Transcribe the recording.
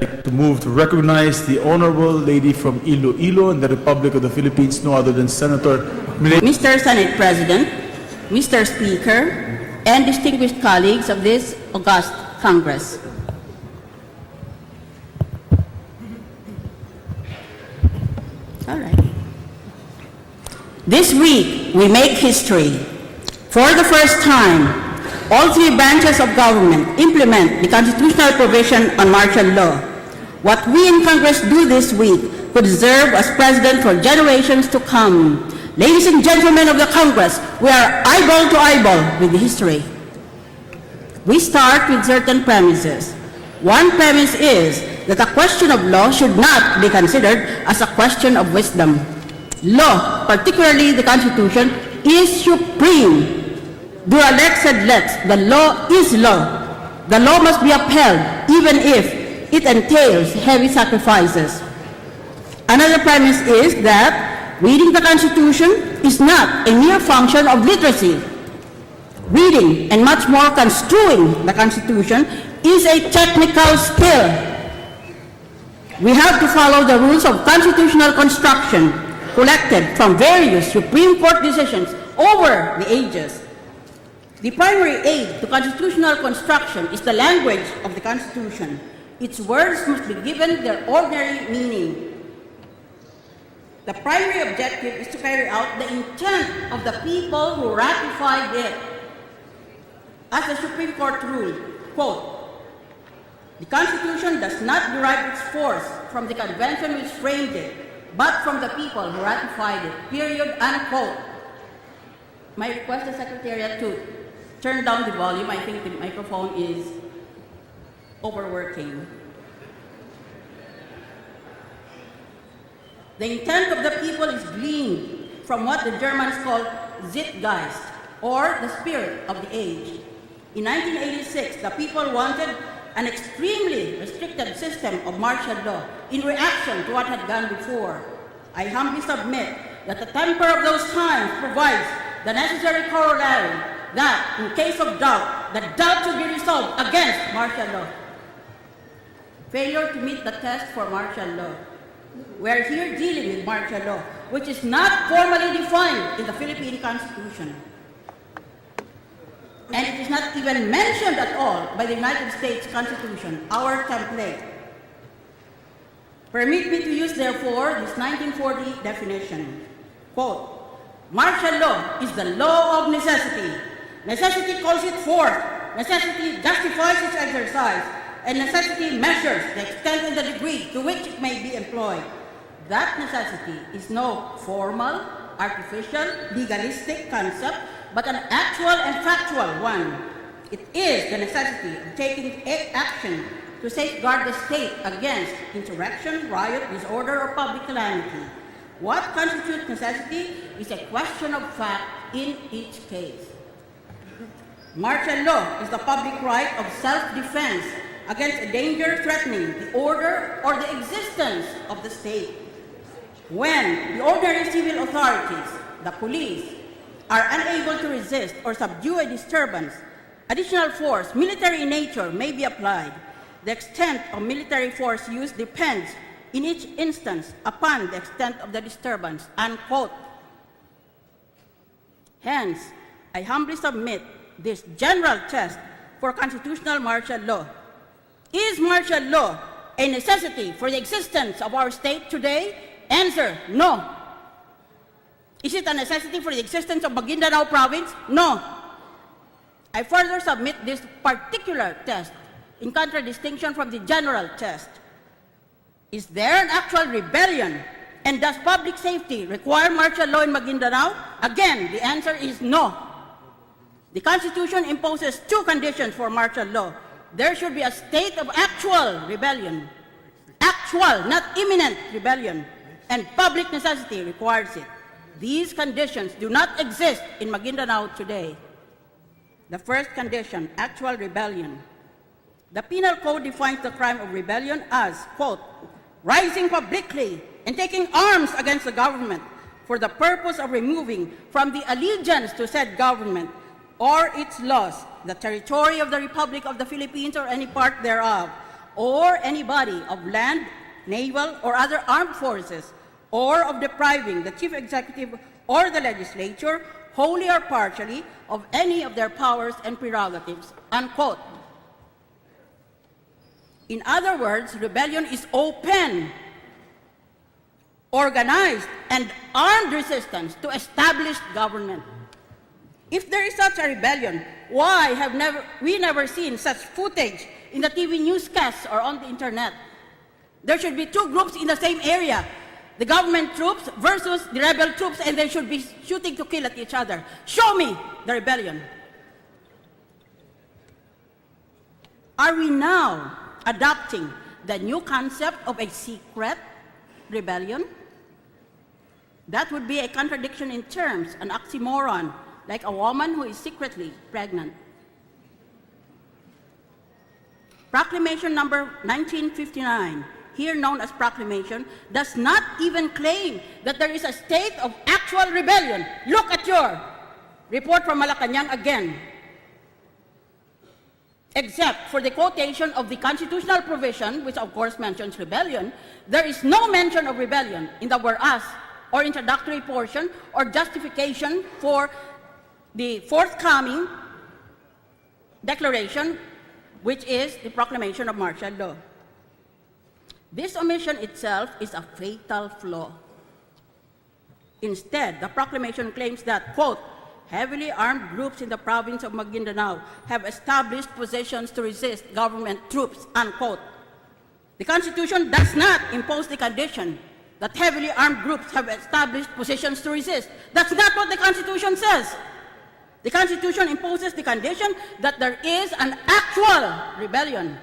I'd like to move to recognize the Honorable Lady from Iloilo in the Republic of the Philippines, no other than Senator Mr. Senate President, Mr. Speaker, and distinguished colleagues of this august Congress. All right. This week, we make history. For the first time, all three branches of government implement the constitutional provision on martial law. What we in Congress do this week could serve as precedent for generations to come. Ladies and gentlemen of the Congress, we are eyeball to eyeball with history. We start with certain premises. One premise is that a question of law should not be considered as a question of wisdom. Law, particularly the Constitution, is supreme. Dura lex sed lex, the law is law. The law must be upheld even if it entails heavy sacrifices. Another premise is that reading the Constitution is not a mere function of literacy. Reading and much more construing the Constitution is a technical skill. We have to follow the rules of constitutional construction collected from various Supreme Court decisions over the ages. The primary aid to constitutional construction is the language of the Constitution. Its words must be given their ordinary meaning. The primary objective is to carry out the intent of the people who ratified it. As the Supreme Court ruled, quote, "The Constitution does not derive its force from the convention which framed it, but from the people who ratified it," period, unquote. My request to the Secretariat to turn down the volume. I think the microphone is overworking. The intent of the people is gleaned from what the Germans call Zeitgeist, or the spirit of the age. In 1986, the people wanted an extremely restricted system of martial law in reaction to what had gone before. I humbly submit that the temper of those times provides the necessary corollary that, in case of doubt, the doubt should be resolved against martial law. Failure to meet the test for martial law. We are here dealing with martial law, which is not formally defined in the Philippine Constitution. And it is not even mentioned at all by the United States Constitution, our template. Permit me to use, therefore, this 1940 definition. Quote, "Martial law is the law of necessity. Necessity calls it forth. Necessity justifies its exercise. And necessity measures the extent and the degree to which it may be employed. That necessity is no formal, artificial, legalistic concept, but an actual and factual one. It is the necessity of taking action to safeguard the state against insurrection, riot, disorder, or public calamity. What constitutes necessity is a question of fact in each case. Martial law is the public right of self-defense against a danger threatening the order or the existence of the state. When the ordinary civil authorities, the police, are unable to resist or subdue a disturbance, additional force, military in nature, may be applied. The extent of military force used depends in each instance upon the extent of the disturbance," unquote. Hence, I humbly submit this general test for constitutional martial law. Is martial law a necessity for the existence of our state today? Answer, no. Is it a necessity for the existence of Maguindanao province? No. I further submit this particular test in contradistinction from the general test. Is there an actual rebellion, and does public safety require martial law in Maguindanao? Again, the answer is no. The Constitution imposes two conditions for martial law. There should be a state of actual rebellion. Actual, not imminent rebellion. And public necessity requires it. These conditions do not exist in Maguindanao today. The first condition, actual rebellion. The Penal Code defines the crime of rebellion as, quote, "rising publicly and taking arms against the government for the purpose of removing from the allegiance to said government or its laws the territory of the Republic of the Philippines or any part thereof, or any body of land, naval, or other armed forces, or of depriving the chief executive or the legislature, wholly or partially, of any of their powers and prerogatives," unquote. In other words, rebellion is open, organized, and armed resistance to established government. If there is such a rebellion, why have we never seen such footage in the TV newscasts or on the internet? There should be two groups in the same area, the government troops versus the rebel troops, and they should be shooting to kill at each other. Show me the rebellion. Are we now adopting the new concept of a secret rebellion? That would be a contradiction in terms, an oxymoron, like a woman who is secretly pregnant. Proclamation number 1959, here known as Proclamation, does not even claim that there is a state of actual rebellion. Look at your report from Malacanang again. Except for the quotation of the constitutional provision, which of course mentions rebellion, there is no mention of rebellion in the whereas or introductory portion or justification for the forthcoming declaration, which is the proclamation of martial law. This omission itself is a fatal flaw. Instead, the proclamation claims that, quote, "heavily armed groups in the province of Maguindanao have established positions to resist government troops," unquote. The Constitution does not impose the condition that heavily armed groups have established positions to resist. That's not what the Constitution says. The Constitution imposes the condition that there is an actual rebellion.